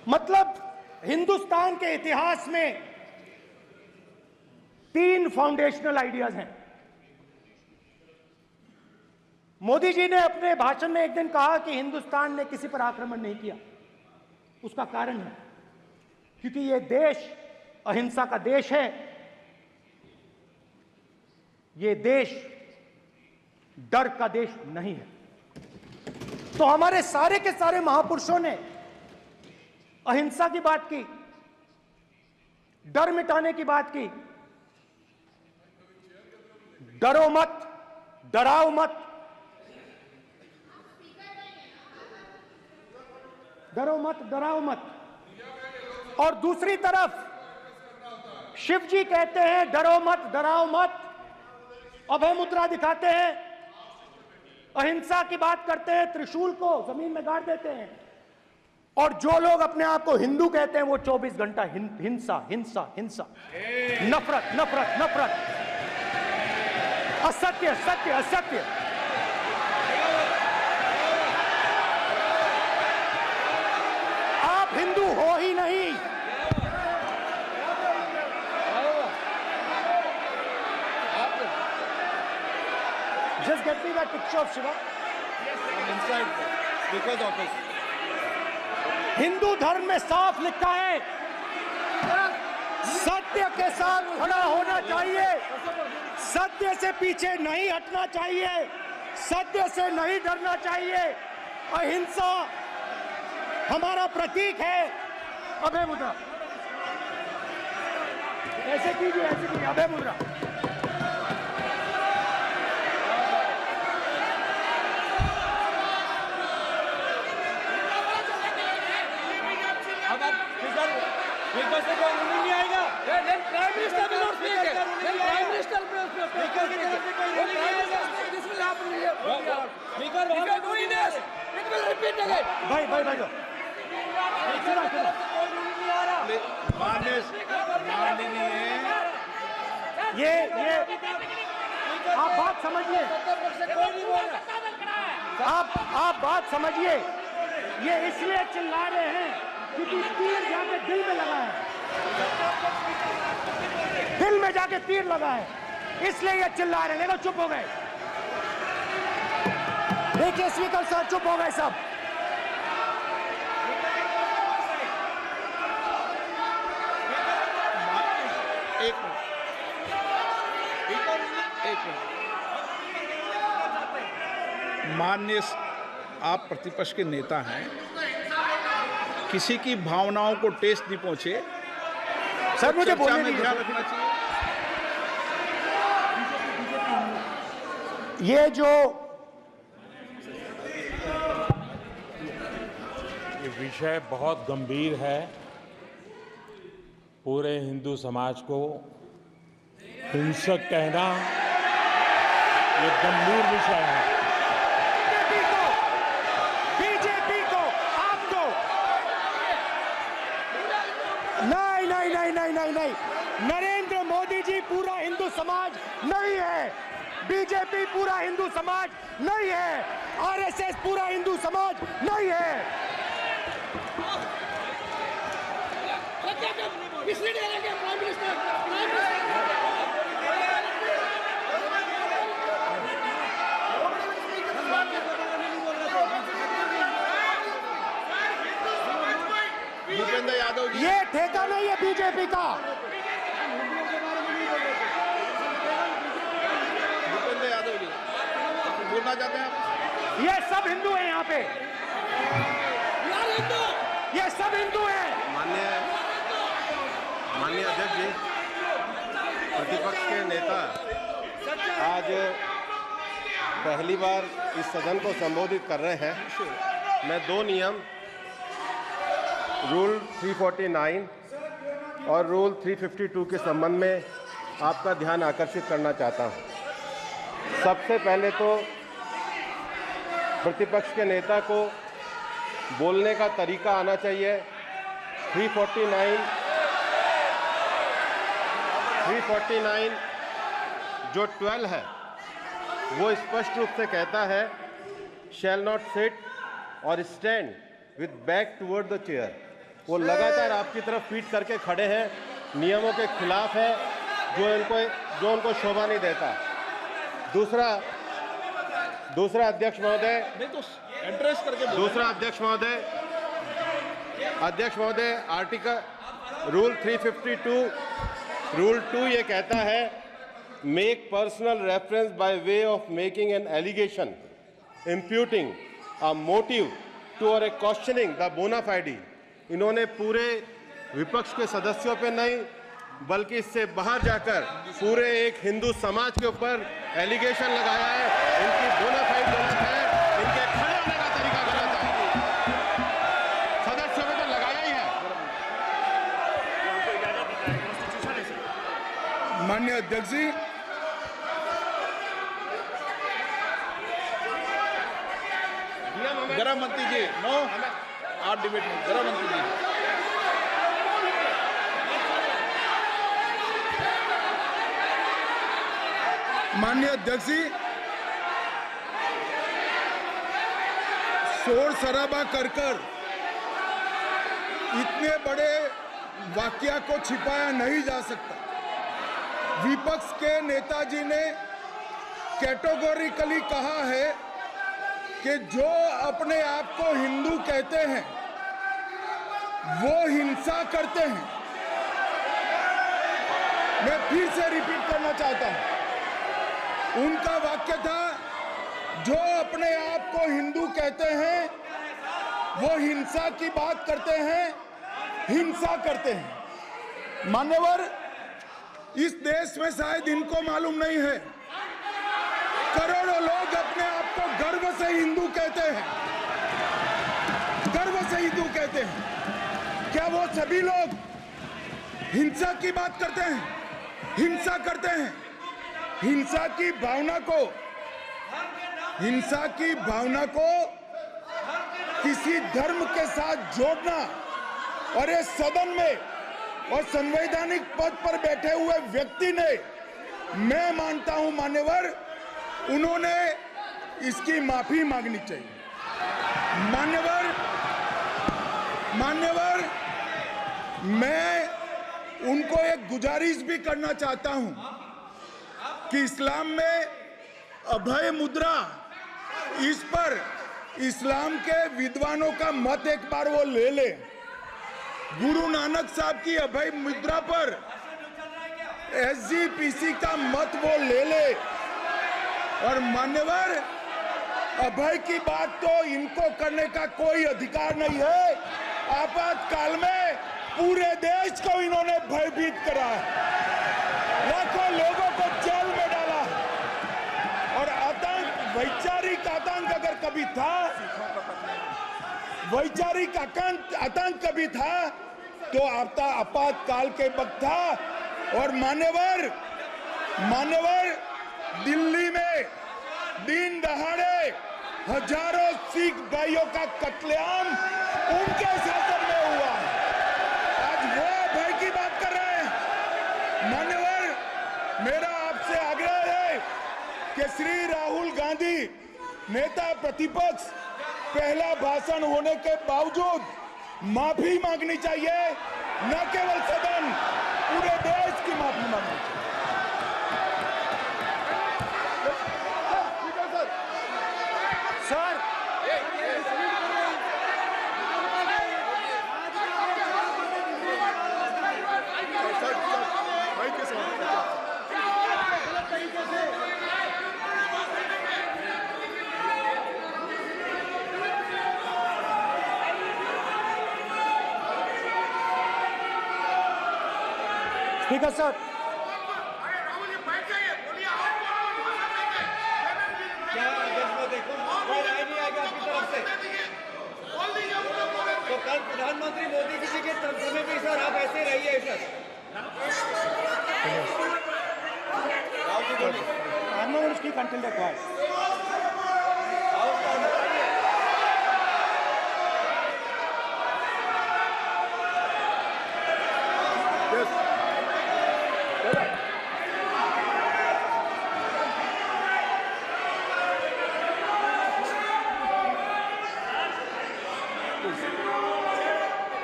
मतलब हिंदुस्तान के इतिहास में 3 फाउंडेशनल आइडियाज हैं। मोदी जी ने अपने भाषण में एक दिन कहा कि हिंदुस्तान ने किसी पर आक्रमण नहीं किया। उसका कारण है क्योंकि यह देश अहिंसा का देश है, यह देश डर का देश नहीं है। तो हमारे सारे के सारे महापुरुषों ने अहिंसा की बात की, डर मिटाने की बात की। डरो मत, डराओ मत, डरो मत, डराओ मत। और दूसरी तरफ शिव जी कहते हैं डरो मत, डराओ मत, अभय मुद्रा दिखाते हैं, अहिंसा की बात करते हैं, त्रिशूल को जमीन में गाड़ देते हैं। और जो लोग अपने आप को हिंदू कहते हैं वो 24 घंटा हिंसा हिंसा हिंसा, नफरत नफरत नफरत, असत्य सत्य असत्य। आप हिंदू हो ही नहीं। Just get me that picture of Shiva. I'm inside Speaker's office. Hindu धर्म में साफ लिखा है, सत्य के साथ खड़ा होना चाहिए, सत्य से पीछे नहीं हटना चाहिए, सत्य से नहीं डरना चाहिए। अहिंसा हमारा प्रतीक है। अभय मुद्रा ऐसे कीजिए, ऐसे कीजिए, अभय मुद्रा। स्पीकर से कोई रूलिंग नहीं आएगा। Prime minister will not speak. Then Prime Minister will speak. Speaker की तरफ से कोई रूलिंग नहीं आएगा। This will happen here. Speaker If you are doing this, it will repeat again. भाई भाई भाई स्पीकर की तरफ से कोई रूलिंग नहीं आ रहा। माननीय ये आप बात समझिए, कोई नहीं बोल रहा। आप बात समझिए। ये इसलिए चिल्ला रहे हैं क्योंकि तीर जाके दिल में लगा है, दिल में जाके तीर लगा है, इसलिए ये चिल्ला रहे हैं। देखो चुप हो गए, देखिए स्पीकर साहब चुप हो गए सब। एक मिनट। माननीय आप प्रतिपक्ष के नेता हैं, किसी की भावनाओं को ठेस नहीं पहुंचे। सर मुझे चर्चा बोलने में दीजिए। ध्यान रखना चाहिए। ये विषय बहुत गंभीर है। पूरे हिंदू समाज को हिंसक कहना ये गंभीर विषय है। बीजेपी को आपको नहीं, नरेंद्र मोदी जी पूरा हिंदू समाज नहीं है, बीजेपी पूरा हिंदू समाज नहीं है, आरएसएस पूरा हिंदू समाज नहीं है। भूपेंद्र यादव जी, ये ठेका नहीं है बीजेपी का। भूपेंद्र यादव जी बोलना चाहते हैं आप? ये सब हिंदू हैं यहाँ पे, ये सब हिंदू हैं। माननीय अध्यक्ष जी, प्रतिपक्ष के नेता आज पहली बार इस सदन को संबोधित कर रहे हैं। मैं 2 नियम रूल 349 और रूल 352 के संबंध में आपका ध्यान आकर्षित करना चाहता हूं। सबसे पहले तो प्रतिपक्ष के नेता को बोलने का तरीका आना चाहिए। 349 जो 12 है वो स्पष्ट रूप से कहता है शैल नॉट सिट और stand with back toward the chair. वो लगातार आपकी तरफ पीट करके खड़े हैं, नियमों के खिलाफ है, जो उनको शोभा नहीं देता। दूसरा अध्यक्ष महोदय, नहीं तो एड्रेस करके दूसरा अध्यक्ष महोदय आर्टिकल रूल 352 रूल 2 ये कहता है make personal reference by way of making an allegation imputing a motive to or a questioning the बोना फाइडी। इन्होंने पूरे विपक्ष के सदस्यों पे नहीं बल्कि इससे बाहर जाकर पूरे एक हिंदू समाज के ऊपर एलिगेशन लगाया है। इनकी बोनाफाइड गलत है, इनके खड़े होने का तरीका गलत है। सदस्यों में तो लगाया ही है। माननीय अध्यक्ष जी, गृह मंत्री जी, नो आप डिबेट में गृह मंत्री जी। माननीय अध्यक्ष जी, शोर शराबा कर इतने बड़े वाकया को छिपाया नहीं जा सकता। विपक्ष के नेताजी ने कैटेगोरिकली कहा है कि जो अपने आप को हिंदू कहते हैं वो हिंसा करते हैं। मैं फिर से रिपीट करना चाहता हूं, उनका वाक्य था जो अपने आप को हिंदू कहते हैं वो हिंसा की बात करते हैं, हिंसा करते हैं। मान्यवर, इस देश में शायद इनको मालूम नहीं है, करोड़ों लोग अपने आप को गर्व से हिंदू कहते हैं, गर्व से हिंदू कहते हैं। क्या वो सभी लोग हिंसा की बात करते हैं, हिंसा करते हैं? हिंसा की भावना को किसी धर्म के साथ जोड़ना और इस सदन में और संवैधानिक पद पर बैठे हुए व्यक्ति ने, मैं मानता हूं मान्यवर, उन्होंने इसकी माफी मांगनी चाहिए। मान्यवर, मैं उनको एक गुजारिश भी करना चाहता हूं कि इस्लाम में अभय मुद्रा, इस पर इस्लाम के विद्वानों का मत एक बार वो ले ले। गुरु नानक साहब की अभय मुद्रा पर SGPC का मत वो ले ले। और मान्यवर, अभय की बात तो इनको करने का कोई अधिकार नहीं है। आपातकाल में पूरे देश को इन्होंने भयभीत करा है, लाखों लोगों को जेल में डाला है। और आतंक, वैचारिक आतंक अगर कभी था, वैचारिक आतंक कभी था तो आपातकाल के वक्त था। और मान्यवर, दिल्ली में दिन दहाड़े हजारों सिख भाइयों का कत्लेआम उनके शासन में हुआ। आज वो भय की बात कर रहे हैं। मान्यवर, मेरा आपसे आग्रह है कि श्री राहुल गांधी, नेता प्रतिपक्ष, पहला भाषण होने के बावजूद माफी मांगनी चाहिए, न केवल सदन, पूरे देश की माफी मांगनी चाहिए। सर, स्पीकर सर, तो कल प्रधानमंत्री मोदी जी के समय पे सर आप ऐसे रहिए sir. I'm not going to speak until they're quiet.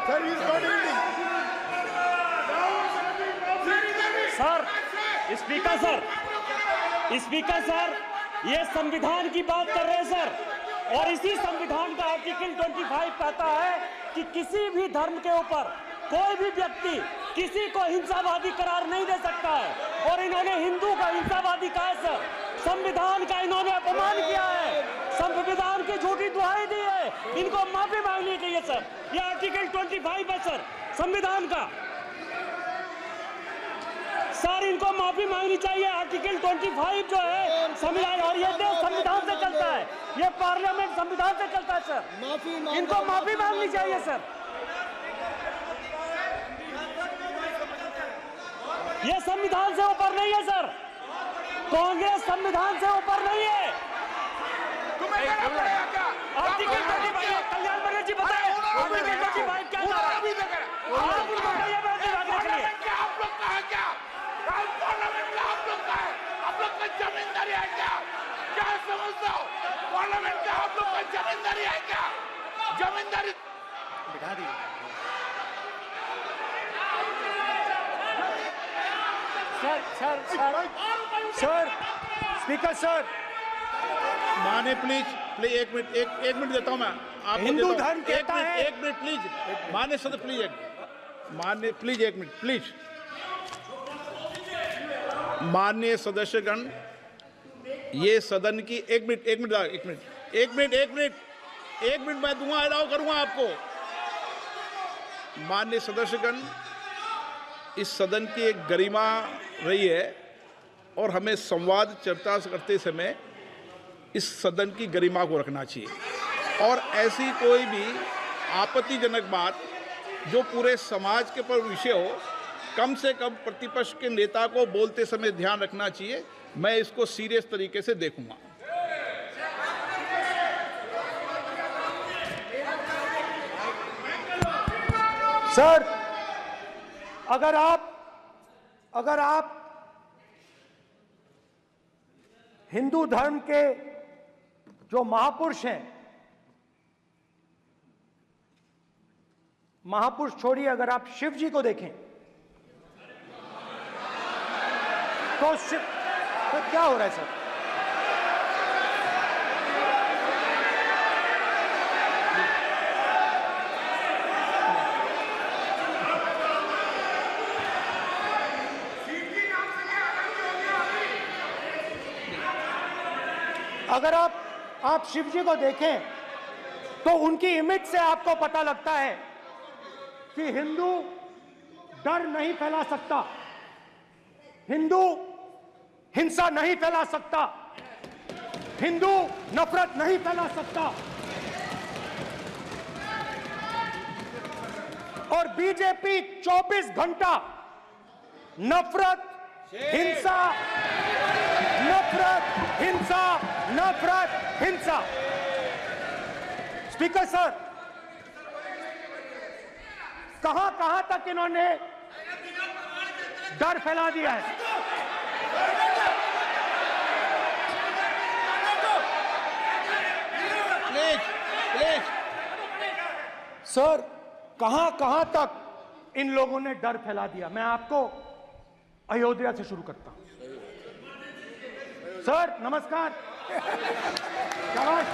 Sir, he's got sir, speaker sir, ये संविधान की बात कर रहे हैं सर, और इसी संविधान का आर्टिकल 25 कहता है कि किसी भी धर्म के ऊपर कोई भी व्यक्ति किसी को हिंसावादी करार नहीं दे सकता है, और इन्होंने हिंदू का हिंसावादी कहा है सर। संविधान का इन्होंने अपमान किया है, संविधान की झूठी दुहाई दी है, इनको माफी मांगनी चाहिए सर। ये आर्टिकल 25 है सर संविधान का, सर इनको माफी मांगनी चाहिए। आर्टिकल 25 जो है संविधान, और ये देश संविधान से चलता है, ये पार्लियामेंट संविधान से चलता है सर, इनको माफी मांगनी चाहिए सर। ये संविधान से ऊपर नहीं है सर, कांग्रेस संविधान से ऊपर नहीं है। आर्टिकल 25 कल्याण बनर्जी जी बताए, आर्टिकल 25 क्या था? आप बताइए आप लोग का है क्या? पार्लियामेंट का आप लोग का है? आप लोग का जमींदारी है क्या? क्या समझते हो? पार्लियामेंट का आप लोग का जमींदारी है क्या? जमींदारी बिठा दी। सर, स्पीकर सर, माने प्लीज एक मिनट देता हूं मैं आपको। हिंदू धर्म कहता है, एक मिनट प्लीज, मान्य सदस्य प्लीज, मान्य प्लीज एक मिनट प्लीज। माननीय सदस्यगण, ये सदन की एक मिनट मैं दूंगा, अलाउ करूंगा आपको। माननीय सदस्यगण, इस सदन की एक गरिमा रही है और हमें संवाद चर्चा करते समय इस सदन की गरिमा को रखना चाहिए, और ऐसी कोई भी आपत्तिजनक बात जो पूरे समाज के पर विषय हो, कम से कम प्रतिपक्ष के नेता को बोलते समय ध्यान रखना चाहिए। मैं इसको सीरियस तरीके से देखूंगा। सर, अगर आप हिंदू धर्म के जो महापुरुष हैं, महापुरुष छोड़िए, अगर आप शिव जी को देखें तो क्या हो रहा है सर? अगर आप शिव जी को देखें तो उनकी इमेज से आपको पता लगता है कि हिंदू डर नहीं फैला सकता, हिंदू हिंसा नहीं फैला सकता, हिंदू नफरत नहीं फैला सकता। और बीजेपी 24 घंटा नफरत, हिंसा, नफरत, हिंसा, नफरत, हिंसा। स्पीकर सर, कहां तक इन्होंने डर फैला दिया है? प्लीज सर, कहां तक इन लोगों ने डर फैला दिया? मैं आपको अयोध्या से शुरू करता हूं। सर नमस्कार। शाबाश।